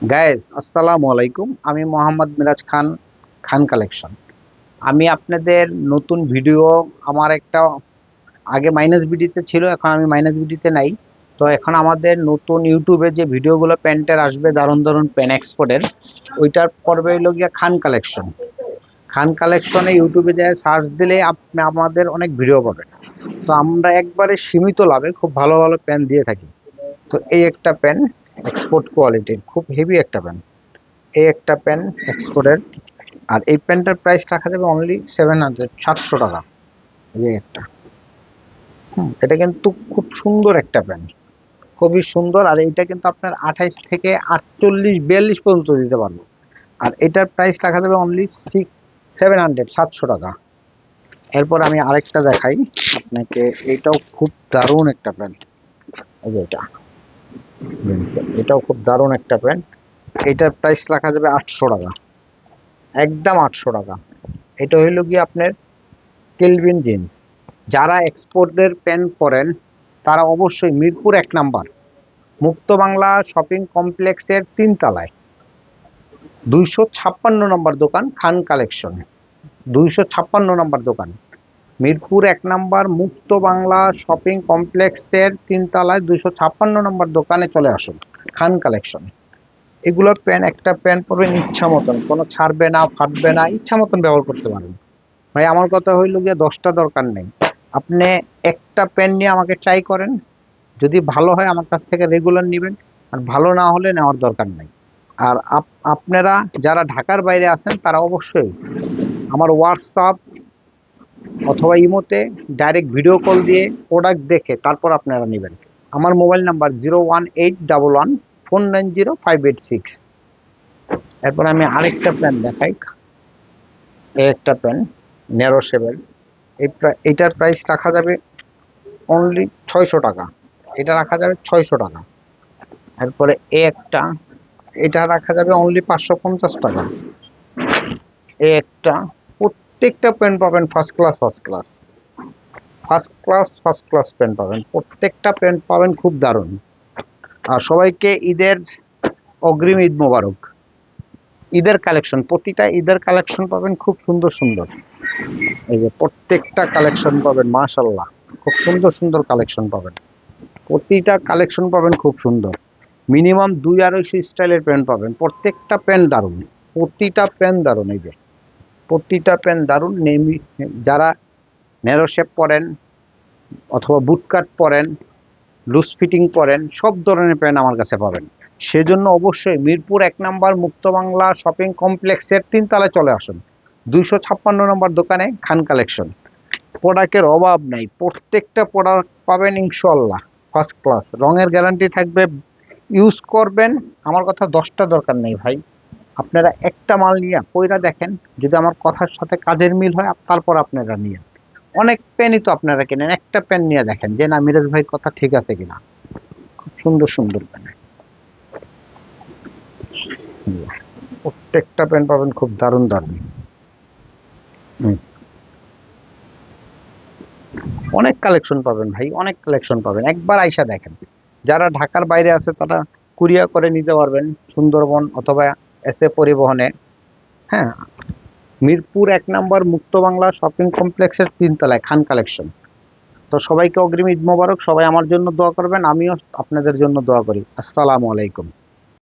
Guys, আসসালামু আলাইকুম। আমি মোহাম্মদ মিরাজ খান, খান কালেকশন। আমি আপনাদের নতুন ভিডিও, আমার একটা আগে মাইনাস বিডিতে ছিল, এখন আমি মাইনাস বিডিতে নাই। তো এখন আমাদের নতুন ইউটিউবে যে ভিডিওগুলো প্যান্টের আসবে, দারুণ দারুণ প্যান এক্সপোর্টের, ওইটার পর্বে হলো গিয়া খান কালেকশন। খান কালেকশনে ইউটিউবে যায় সার্চ দিলে আপনি আমাদের অনেক ভিডিও পাবেন। তো আমরা একবারে সীমিত লাভে খুব ভালো ভালো প্যান দিয়ে থাকি। তো এই একটা প্যান এক্সপোর্ট কোয়ালিটির, খুব হেভি একটা প্যান। এই একটা প্যান এক্সপোর্টের। আর এই প্যান্টটার প্রাইস রাখা যাবে অনলি 700 টাকা। এই একটা, এটা কিন্তু খুব সুন্দর একটা প্যান্ট, খুবই সুন্দর। আর এইটা কিন্তু আপনার 28 থেকে 48 42 পর্যন্ত দিতে পারবো। আর এটার প্রাইস রাখা যাবে অনলি 700 টাকা। এরপর আমি আরেকটা দেখাই আপনাকে। এটাও খুব দারুণ একটা প্যান্ট। এই যে এটাও খুব দারুণ একটা প্যান্ট। এটার প্রাইস রাখা যাবে 800 টাকা, একদম 800 টাকা। এটা হইলো কি আপনার কেলভিন জিন্স। যারা এক্সপোর্টের প্যান্ট পরেন তারা অবশ্যই মিরপুর 1 নাম্বার মুক্ত বাংলা শপিং কমপ্লেক্সের 3 তলায় 256 নম্বর দোকান খান কালেকশন। 256 নম্বর দোকান, মিরপুর 1 নাম্বার মুক্ত বাংলা শপিং কমপ্লেক্সের 3 তলায় 256 নম্বর দোকানে চলে আসুন, খান কালেকশন। এগুলো প্যান্ট, একটা প্যান্ট পরবেন ইচ্ছা মতন, কোনো ছাড়বে না, ফাটবে না, ইচ্ছা মতন ব্যবহার করতে পারেন। ভাই, আমার কথা হইল গিয়ে 10টা দরকার নেই। আপনি একটা পেন নিয়ে আমাকে ট্রাই করেন, যদি ভালো হয় আমার কাছ থেকে রেগুলার নেবেন, আর ভালো না হলে নেওয়ার দরকার নাই। আর আপনারা যারা ঢাকার বাইরে আছেন তারা অবশ্যই আমার হোয়াটসঅ্যাপ অথবা ইমোতে ডাইরেক্ট ভিডিও কল দিয়ে প্রোডাক্ট দেখে তারপর আপনারা নেবেন। আমার মোবাইল নাম্বার 01811 490 586। এরপর আমি আরেকটা প্ল্যান দেখাই। এই একটা প্যান ন্যারো শেপের। এইটার প্রাইস রাখা যাবে অনলি 600 টাকা। এটা রাখা যাবে 600 টাকা। এরপরে এ একটা, এটা রাখা যাবে অনলি 550 টাকা। এ একটা, প্রত্যেকটা পেন পাবেন first class, first class, first class, first class pen পাবেন, প্রত্যেকটা পেন পাবেন খুব দারুণ। আর সবাইকে ঈদের অগ্রিম ঈদ মোবারক। ঈদের কালেকশন, প্রতিটা ঈদের কালেকশন পাবেন খুব সুন্দর সুন্দর। এই যে প্রত্যেকটা কালেকশন পাবেন মাশাল্লাহ, খুব সুন্দর সুন্দর কালেকশন পাবেন। প্রতিটা কালেকশন পাবেন খুব সুন্দর। মিনিমাম 2-250 স্টাইলের প্যান্ট পাবেন, প্রত্যেকটা প্যান্ট দারুণ, প্রতিটা প্যান্ট দারুণ। এই যে প্রতিটা প্যান্ট দারুণ। যারা ন্যারো শেপ পরেন অথবা বুটকাট পরেন, লুজ ফিটিং পরেন, সব ধরনের প্যান্ট আমার কাছে পাবেন। সেজন্য অবশ্যই মিরপুর 1 নাম্বার মুক্ত বাংলা শপিং কমপ্লেক্সের 3 তলায় চলে আসুন, 256 নম্বর দোকানে খান কালেকশন। প্রোডাক্টের অভাব নাই, প্রত্যেকটা প্রোডাক্ট পাবেন ইনশাল্লাহ ফার্স্ট ক্লাস। রঙের গ্যারান্টি থাকবে, ইউজ করবেন। আমার কথা 10টা দরকার নেই ভাই, আপনারা একটা মাল নিয়ে পয়রা দেখেন, যদি আমার কথার সাথে কাজের মিল হয় তারপর আপনারা নিয়ে। অনেক পেনই তো আপনারা কেনেন, একটা পেন নিয়ে দেখেন যে না, মিরাজ ভাই কথা ঠিক আছে কিনা। খুব সুন্দর সুন্দর পেন, প্রত্যেকটা পেন পাবেন খুব দারুণ দারুণ। অনেক কালেকশন পাবেন ভাই, অনেক কালেকশন পাবেন, একবার আইসা দেখেন। যারা ঢাকার বাইরে আছে তারা কুরিয়া করে নিতে পারবেন সুন্দরবন অথবা এসএ পরিবহনে। হ্যাঁ, মিরপুর 1 নাম্বার মুক্ত বাংলা শপিং কমপ্লেক্সের 3 তলায় খান কালেকশন। তো সবাইকে অগ্রিম ঈদ মোবারক। সবাই আমার জন্য দোয়া করবেন, আমিও আপনাদের জন্য দোয়া করি। আসসালামু আলাইকুম।